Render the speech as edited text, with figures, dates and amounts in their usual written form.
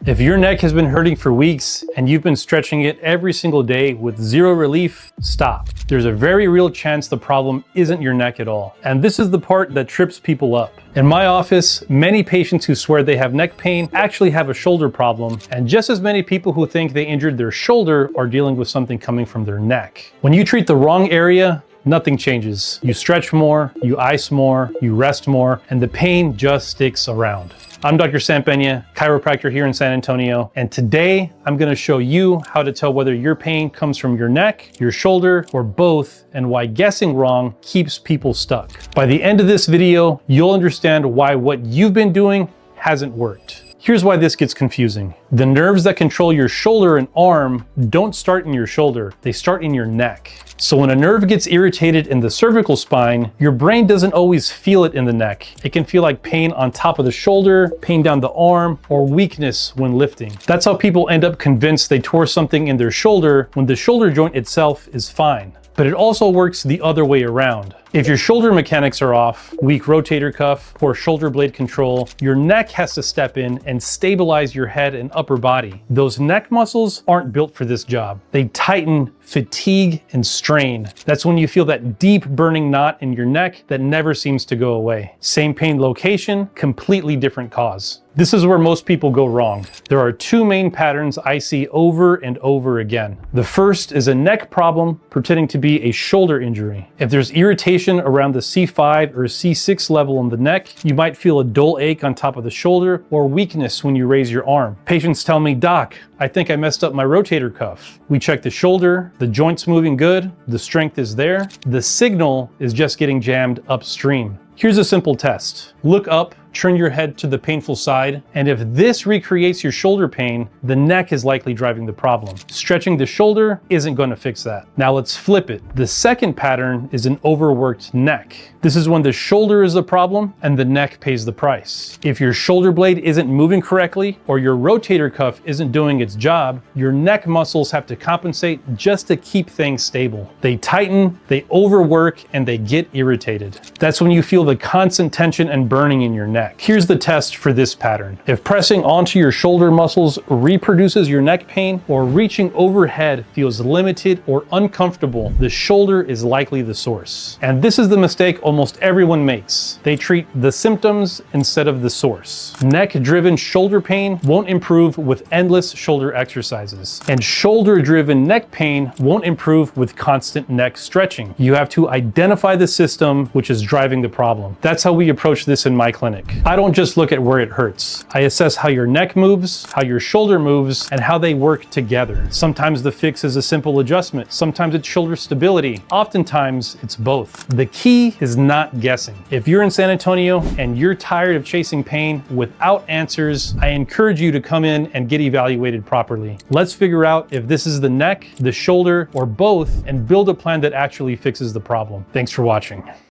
If your neck has been hurting for weeks and you've been stretching it every single day with zero relief, stop. There's a very real chance the problem isn't your neck at all. And this is the part that trips people up. In my office, many patients who swear they have neck pain actually have a shoulder problem, and just as many people who think they injured their shoulder are dealing with something coming from their neck. When you treat the wrong area, nothing changes. You stretch more, you ice more, you rest more, and the pain just sticks around. I'm Dr. Pena, chiropractor here in San Antonio, and today I'm going to show you how to tell whether your pain comes from your neck, your shoulder, or both, and why guessing wrong keeps people stuck. By the end of this video, you'll understand why what you've been doing hasn't worked. Here's why this gets confusing. The nerves that control your shoulder and arm don't start in your shoulder, they start in your neck. So when a nerve gets irritated in the cervical spine, your brain doesn't always feel it in the neck. It can feel like pain on top of the shoulder, pain down the arm, or weakness when lifting. That's how people end up convinced they tore something in their shoulder when the shoulder joint itself is fine. But it also works the other way around. If your shoulder mechanics are off, weak rotator cuff, poor shoulder blade control, your neck has to step in and stabilize your head and upper body. Those neck muscles aren't built for this job. They tighten, fatigue, and strain. That's when you feel that deep burning knot in your neck that never seems to go away. Same pain location, completely different cause. This is where most people go wrong. There are two main patterns I see over and over again. The first is a neck problem pretending to be a shoulder injury. If there's irritation around the C5 or C6 level in the neck, you might feel a dull ache on top of the shoulder or weakness when you raise your arm. Patients tell me, "Doc, I think I messed up my rotator cuff." We check the shoulder, the joint's moving good, the strength is there. The signal is just getting jammed upstream. Here's a simple test. Look up, turn your head to the painful side, and if this recreates your shoulder pain, the neck is likely driving the problem. Stretching the shoulder isn't going to fix that. Now let's flip it. The second pattern is an overworked neck. This is when the shoulder is the problem and the neck pays the price. If your shoulder blade isn't moving correctly or your rotator cuff isn't doing its job, your neck muscles have to compensate just to keep things stable. They tighten, they overwork, and they get irritated. That's when you feel the constant tension and burning in your neck. Here's the test for this pattern. If pressing onto your shoulder muscles reproduces your neck pain, or reaching overhead feels limited or uncomfortable, the shoulder is likely the source. And this is the mistake almost everyone makes. They treat the symptoms instead of the source. Neck-driven shoulder pain won't improve with endless shoulder exercises. And shoulder-driven neck pain won't improve with constant neck stretching. You have to identify the system which is driving the problem. That's how we approach this in my clinic. I don't just look at where it hurts. I assess how your neck moves, how your shoulder moves, and how they work together. Sometimes the fix is a simple adjustment. Sometimes it's shoulder stability. Oftentimes it's both. The key is not guessing. If you're in San Antonio and you're tired of chasing pain without answers, I encourage you to come in and get evaluated properly. Let's figure out if this is the neck, the shoulder, or both, and build a plan that actually fixes the problem. Thanks for watching.